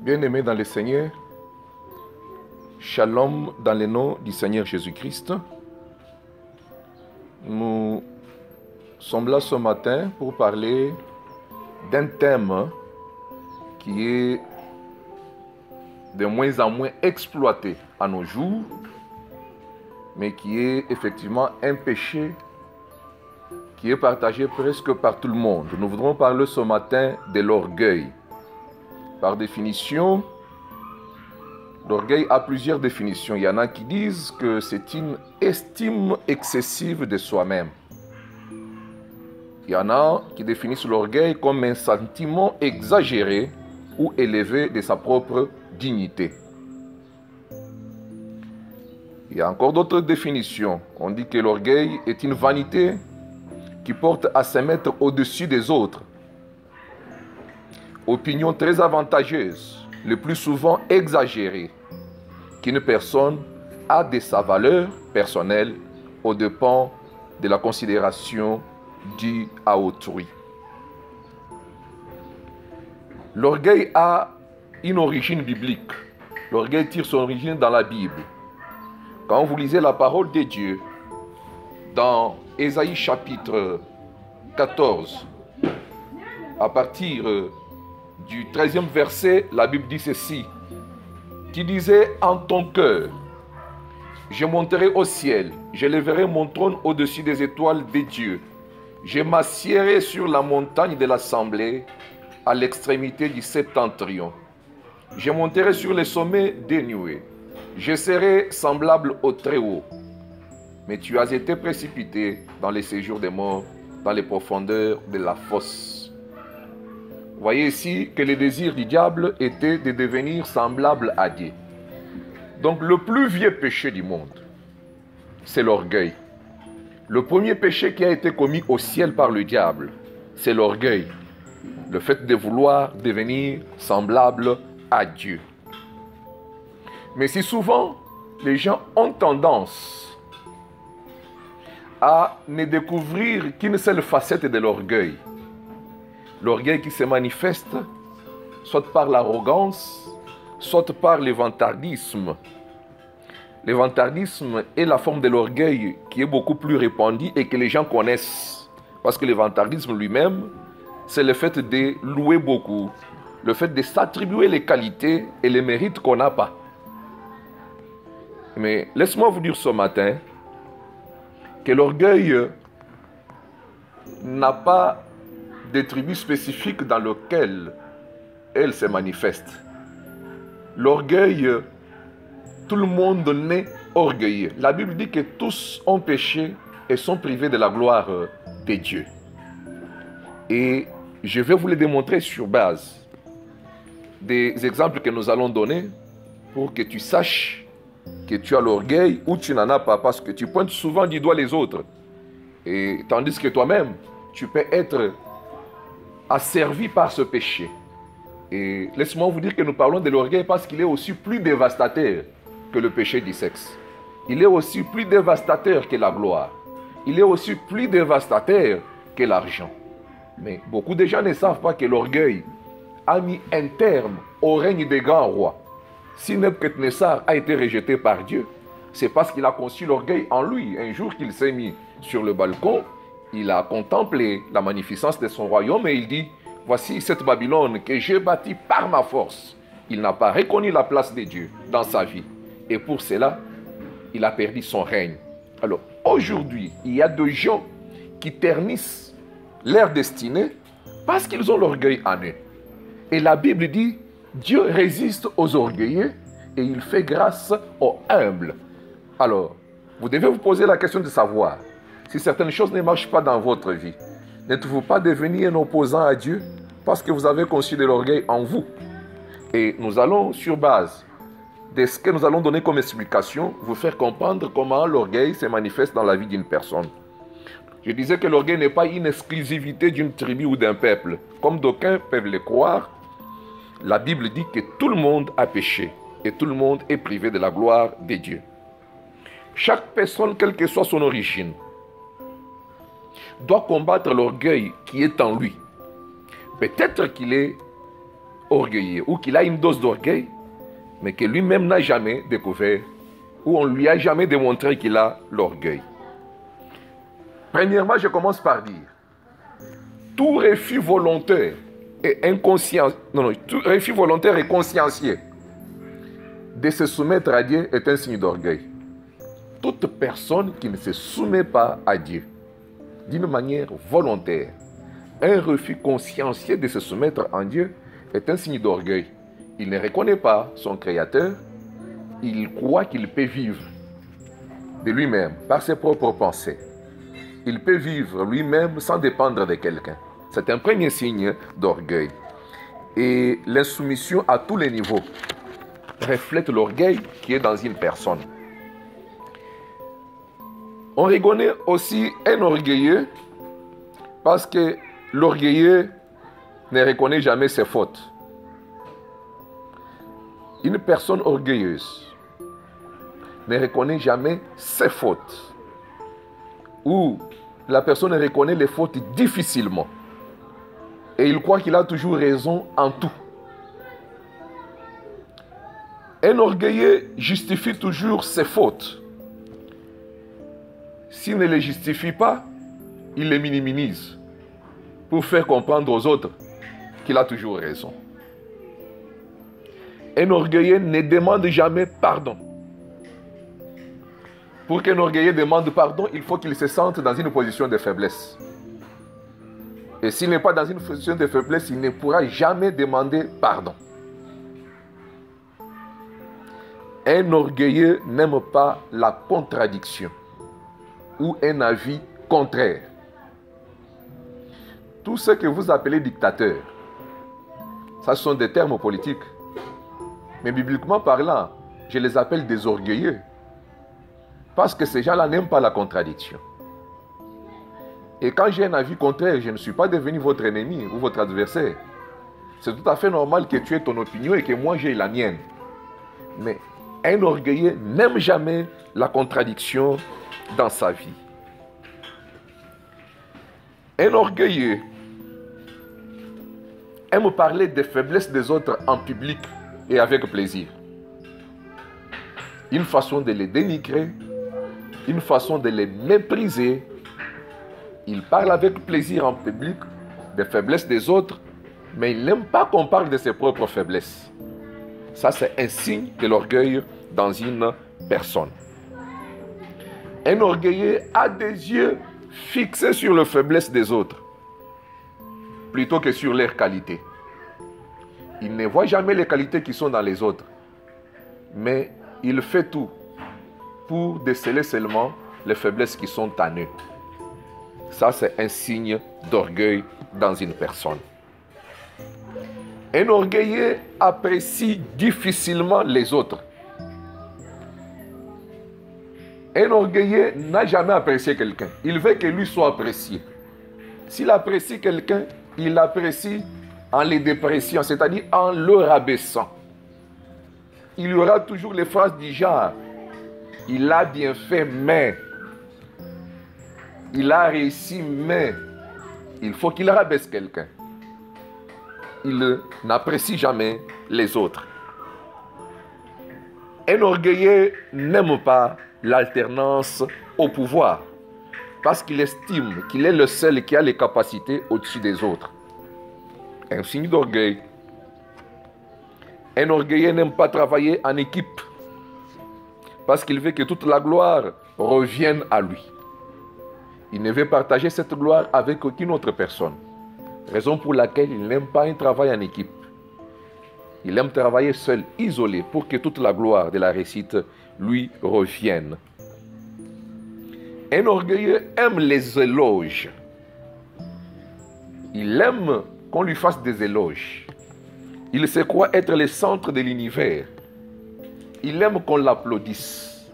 Bien-aimés dans le Seigneur, shalom dans le nom du Seigneur Jésus-Christ. Nous sommes là ce matin pour parler d'un thème qui est de moins en moins exploité à nos jours, mais qui est effectivement un péché qui est partagé presque par tout le monde. Nous voudrons parler ce matin de l'orgueil. Par définition, l'orgueil a plusieurs définitions. Il y en a qui disent que c'est une estime excessive de soi-même. Il y en a qui définissent l'orgueil comme un sentiment exagéré ou élevé de sa propre dignité. Il y a encore d'autres définitions. On dit que l'orgueil est une vanité qui porte à se mettre au-dessus des autres. Opinion très avantageuse, le plus souvent exagérée, qu'une personne a de sa valeur personnelle au dépens de la considération due à autrui. L'orgueil a une origine biblique. L'orgueil tire son origine dans la Bible. Quand vous lisez la parole de Dieu, dans Ésaïe chapitre 14, à partir du 13e verset, la Bible dit ceci, qui disait en ton cœur, je monterai au ciel, je lèverai mon trône au-dessus des étoiles des dieux, je m'assiérai sur la montagne de l'assemblée, à l'extrémité du septentrion. Je monterai sur les sommets des nuées, je serai semblable au Très-Haut. Mais tu as été précipité dans les séjours des morts, dans les profondeurs de la fosse. Vous voyez ici que le désir du diable était de devenir semblable à Dieu. Donc le plus vieux péché du monde, c'est l'orgueil. Le premier péché qui a été commis au ciel par le diable, c'est l'orgueil. Le fait de vouloir devenir semblable à Dieu. Mais si souvent, les gens ont tendance à ne découvrir qu'une seule facette de l'orgueil. L'orgueil qui se manifeste soit par l'arrogance, soit par le vantardisme. Le vantardisme est la forme de l'orgueil qui est beaucoup plus répandue et que les gens connaissent. Parce que le vantardisme lui-même, c'est le fait de louer beaucoup, le fait de s'attribuer les qualités et les mérites qu'on n'a pas. Mais laisse-moi vous dire ce matin que l'orgueil n'a pas de tribu spécifique dans lequel elle se manifeste. L'orgueil, tout le monde naît orgueilleux. La Bible dit que tous ont péché et sont privés de la gloire de Dieu. Et je vais vous le démontrer sur base des exemples que nous allons donner pour que tu saches que tu as l'orgueil ou tu n'en as pas, parce que tu pointes souvent du doigt les autres. Et tandis que toi-même, tu peux être asservi par ce péché. Et laisse-moi vous dire que nous parlons de l'orgueil parce qu'il est aussi plus dévastateur que le péché du sexe. Il est aussi plus dévastateur que la gloire. Il est aussi plus dévastateur que l'argent. Mais beaucoup de gens ne savent pas que l'orgueil a mis un terme au règne des grands rois. Si Nebuchadnezzar a été rejeté par Dieu, c'est parce qu'il a conçu l'orgueil en lui. Un jour qu'il s'est mis sur le balcon, il a contemplé la magnificence de son royaume et il dit, voici cette Babylone que j'ai bâtie par ma force. Il n'a pas reconnu la place de Dieu dans sa vie. Et pour cela, il a perdu son règne. Alors, aujourd'hui, il y a des gens qui ternissent leur destinée parce qu'ils ont l'orgueil en eux. Et la Bible dit, Dieu résiste aux orgueilleux et il fait grâce aux humbles. Alors, vous devez vous poser la question de savoir si certaines choses ne marchent pas dans votre vie. N'êtes-vous pas devenu un opposant à Dieu parce que vous avez conçu de l'orgueil en vous? Et nous allons, sur base de ce que nous allons donner comme explication, vous faire comprendre comment l'orgueil se manifeste dans la vie d'une personne. Je disais que l'orgueil n'est pas une exclusivité d'une tribu ou d'un peuple. Comme d'aucuns peuvent le croire, la Bible dit que tout le monde a péché et tout le monde est privé de la gloire de Dieu. Chaque personne, quelle que soit son origine, doit combattre l'orgueil qui est en lui. Peut-être qu'il est orgueilleux ou qu'il a une dose d'orgueil, mais que lui-même n'a jamais découvert ou on ne lui a jamais démontré qu'il a l'orgueil. Premièrement, je commence par dire, tout refus volontaire et inconscient, tout refus volontaire et consciencieux de se soumettre à Dieu est un signe d'orgueil. Toute personne qui ne se soumet pas à Dieu d'une manière volontaire, un refus consciencieux de se soumettre à Dieu est un signe d'orgueil. Il ne reconnaît pas son Créateur, il croit qu'il peut vivre de lui-même, par ses propres pensées. Il peut vivre lui-même sans dépendre de quelqu'un. C'est un premier signe d'orgueil. Et l'insoumission à tous les niveaux reflète l'orgueil qui est dans une personne. On reconnaît aussi un orgueilleux parce que l'orgueilleux ne reconnaît jamais ses fautes. Une personne orgueilleuse ne reconnaît jamais ses fautes. Ou la personne reconnaît les fautes difficilement. Et il croit qu'il a toujours raison en tout. Un orgueilleux justifie toujours ses fautes. S'il ne les justifie pas, il les minimise pour faire comprendre aux autres qu'il a toujours raison. Un orgueilleux ne demande jamais pardon. Pour qu'un orgueilleux demande pardon, il faut qu'il se sente dans une position de faiblesse. Et s'il n'est pas dans une position de faiblesse, il ne pourra jamais demander pardon. Un orgueilleux n'aime pas la contradiction ou un avis contraire. Tout ce que vous appelez dictateurs, ça sont des termes politiques. Mais bibliquement parlant, je les appelle des orgueilleux. Parce que ces gens-là n'aiment pas la contradiction. Et quand j'ai un avis contraire, je ne suis pas devenu votre ennemi ou votre adversaire. C'est tout à fait normal que tu aies ton opinion et que moi j'ai la mienne. Mais un orgueilleux n'aime jamais la contradiction dans sa vie. Un orgueilleux aime parler des faiblesses des autres en public et avec plaisir. Une façon de les dénigrer, une façon de les mépriser. Il parle avec plaisir en public des faiblesses des autres, mais il n'aime pas qu'on parle de ses propres faiblesses. Ça, c'est un signe de l'orgueil dans une personne. Un orgueilleux a des yeux fixés sur les faiblesses des autres, plutôt que sur leurs qualités. Il ne voit jamais les qualités qui sont dans les autres, mais il fait tout pour déceler seulement les faiblesses qui sont en eux. Ça, c'est un signe d'orgueil dans une personne. Un orgueilleux apprécie difficilement les autres. Un orgueilleux n'a jamais apprécié quelqu'un. Il veut que lui soit apprécié. S'il apprécie quelqu'un, il l'apprécie en les dépréciant, c'est-à-dire en le rabaissant. Il y aura toujours les phrases du genre « il a bien fait, mais » il a réussi, mais il faut qu'il rabaisse quelqu'un. Il n'apprécie jamais les autres. Un orgueilleux n'aime pas l'alternance au pouvoir parce qu'il estime qu'il est le seul qui a les capacités au-dessus des autres. Un signe d'orgueil. Un orgueilleux n'aime pas travailler en équipe parce qu'il veut que toute la gloire revienne à lui. Il ne veut partager cette gloire avec aucune autre personne. Raison pour laquelle il n'aime pas un travail en équipe. Il aime travailler seul, isolé, pour que toute la gloire de la réussite lui revienne. Un orgueilleux aime les éloges. Il aime qu'on lui fasse des éloges. Il se croit être le centre de l'univers. Il aime qu'on l'applaudisse.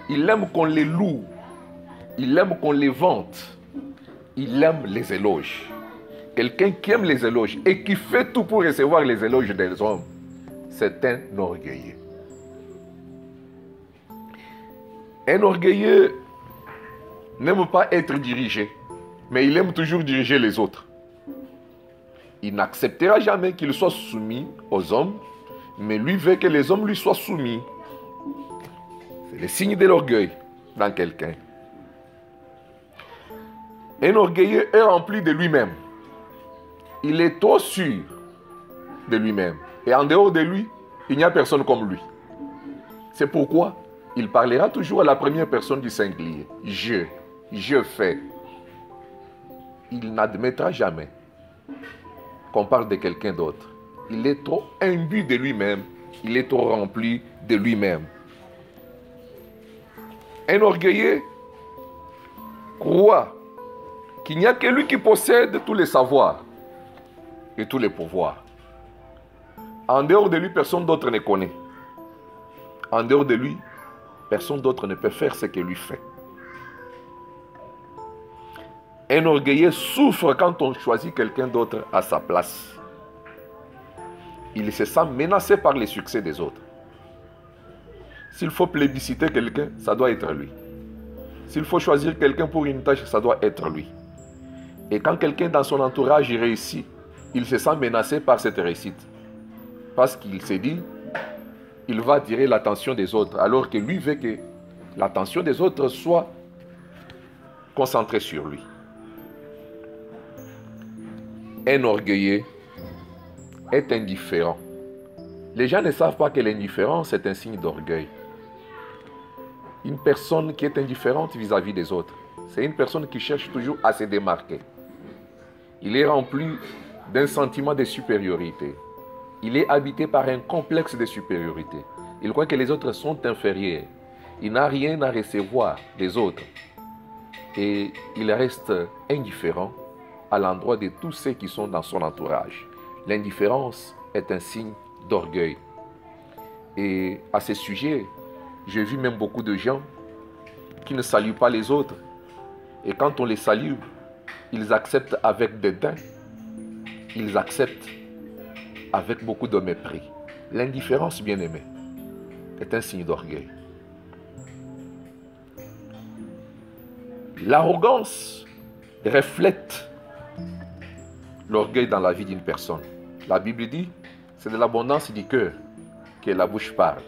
Il aime qu'on les loue. Il aime qu'on les vante. Il aime les éloges. Quelqu'un qui aime les éloges et qui fait tout pour recevoir les éloges des hommes, c'est un orgueilleux. Un orgueilleux n'aime pas être dirigé, mais il aime toujours diriger les autres. Il n'acceptera jamais qu'il soit soumis aux hommes, mais lui veut que les hommes lui soient soumis. C'est le signe de l'orgueil dans quelqu'un. Un orgueilleux est rempli de lui-même. Il est trop sûr de lui-même. Et en dehors de lui, il n'y a personne comme lui. C'est pourquoi il parlera toujours à la première personne du singulier. Je fais. Il n'admettra jamais qu'on parle de quelqu'un d'autre. Il est trop imbu de lui-même. Il est trop rempli de lui-même. Un orgueilleux croit qu'il n'y a que lui qui possède tous les savoirs et tous les pouvoirs. En dehors de lui, personne d'autre ne connaît. En dehors de lui, personne d'autre ne peut faire ce que lui fait. Un orgueilleux souffre quand on choisit quelqu'un d'autre à sa place. Il se sent menacé par les succès des autres. S'il faut plébisciter quelqu'un, ça doit être lui. S'il faut choisir quelqu'un pour une tâche, ça doit être lui. Et quand quelqu'un dans son entourage réussit, il se sent menacé par cette réussite. Parce qu'il s'est dit, il va attirer l'attention des autres, alors que lui veut que l'attention des autres soit concentrée sur lui. Un orgueilleux est indifférent. Les gens ne savent pas que l'indifférence est un signe d'orgueil. Une personne qui est indifférente vis-à-vis des autres, c'est une personne qui cherche toujours à se démarquer. Il est rempli d'un sentiment de supériorité. Il est habité par un complexe de supériorité. Il croit que les autres sont inférieurs. Il n'a rien à recevoir des autres. Et il reste indifférent à l'endroit de tous ceux qui sont dans son entourage. L'indifférence est un signe d'orgueil. Et à ce sujet, j'ai vu même beaucoup de gens qui ne saluent pas les autres. Et quand on les salue, ils acceptent avec dédain. Ils acceptent avec beaucoup de mépris. L'indifférence, bien-aimée, est un signe d'orgueil. L'arrogance reflète l'orgueil dans la vie d'une personne. La Bible dit, c'est de l'abondance du cœur que la bouche parle.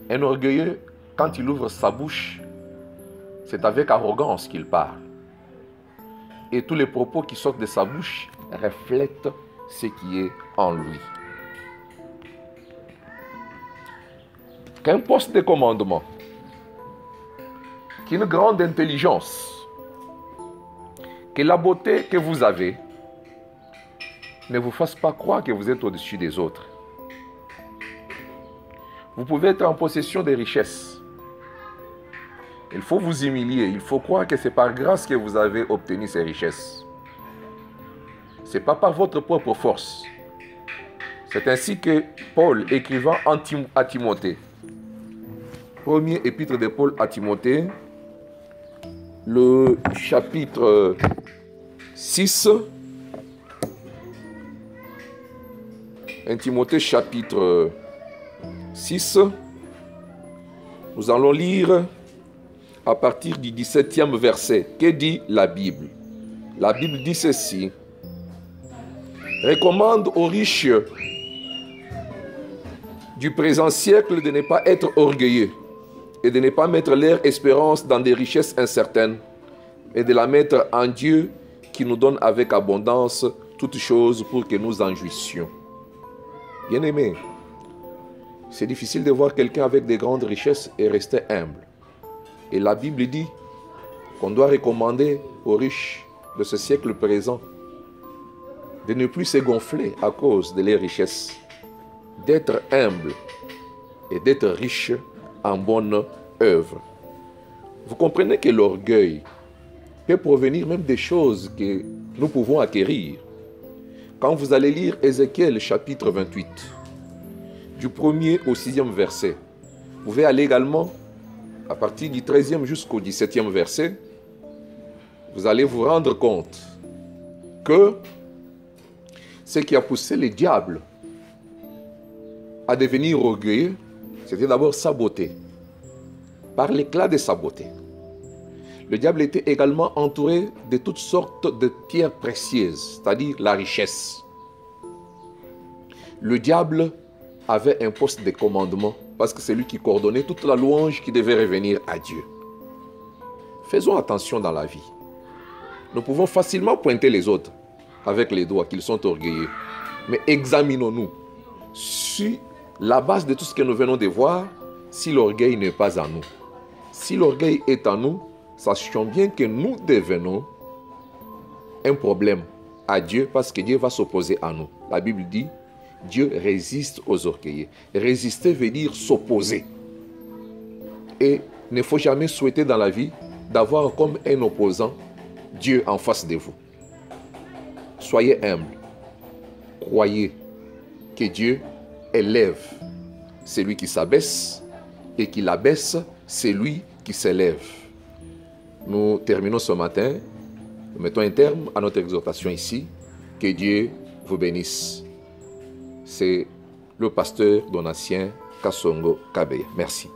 Un orgueilleux, quand il ouvre sa bouche, c'est avec arrogance qu'il parle. Et tous les propos qui sortent de sa bouche reflètent ce qui est en lui. Qu'un poste de commandement, qu'une grande intelligence, que la beauté que vous avez ne vous fasse pas croire que vous êtes au-dessus des autres. Vous pouvez être en possession des richesses. Il faut vous humilier. Il faut croire que c'est par grâce que vous avez obtenu ces richesses. Ce n'est pas par votre propre force. C'est ainsi que Paul, écrivant à Timothée, premier épître de Paul à Timothée, le chapitre 6, 1 Timothée chapitre 6, nous allons lire à partir du 17e verset. Que dit la Bible? La Bible dit ceci. Recommande aux riches du présent siècle de ne pas être orgueilleux et de ne pas mettre leur espérance dans des richesses incertaines, et de la mettre en Dieu qui nous donne avec abondance toutes choses pour que nous en jouissions. Bien-aimés, c'est difficile de voir quelqu'un avec de grandes richesses et rester humble. Et la Bible dit qu'on doit recommander aux riches de ce siècle présent de ne plus se gonfler à cause de leurs richesses, d'être humble et d'être riche en bonne œuvre. Vous comprenez que l'orgueil peut provenir même des choses que nous pouvons acquérir. Quand vous allez lire Ézéchiel chapitre 28, du 1er au 6e verset, vous pouvez aller également à partir du 13e jusqu'au 17e verset, vous allez vous rendre compte que ce qui a poussé le diable à devenir orgueilleux, c'était d'abord sa beauté, par l'éclat de sa beauté. Le diable était également entouré de toutes sortes de pierres précieuses, c'est-à-dire la richesse. Le diable avait un poste de commandement parce que c'est lui qui coordonnait toute la louange qui devait revenir à Dieu. Faisons attention dans la vie. Nous pouvons facilement pointer les autres avec les doigts qu'ils sont orgueilleux. Mais examinons-nous sur la base de tout ce que nous venons de voir, si l'orgueil n'est pas en nous. Si l'orgueil est en nous, sachons bien que nous devenons un problème à Dieu parce que Dieu va s'opposer à nous. La Bible dit, Dieu résiste aux orgueilleux. Résister veut dire s'opposer. Et il ne faut jamais souhaiter dans la vie d'avoir comme un opposant Dieu en face de vous. Soyez humbles. Croyez que Dieu élève celui qui s'abaisse et qu'il abaisse celui qui s'élève. Nous terminons ce matin. Nous mettons un terme à notre exhortation ici. Que Dieu vous bénisse. C'est le pasteur Donatien Kassongo Kabeya. Merci.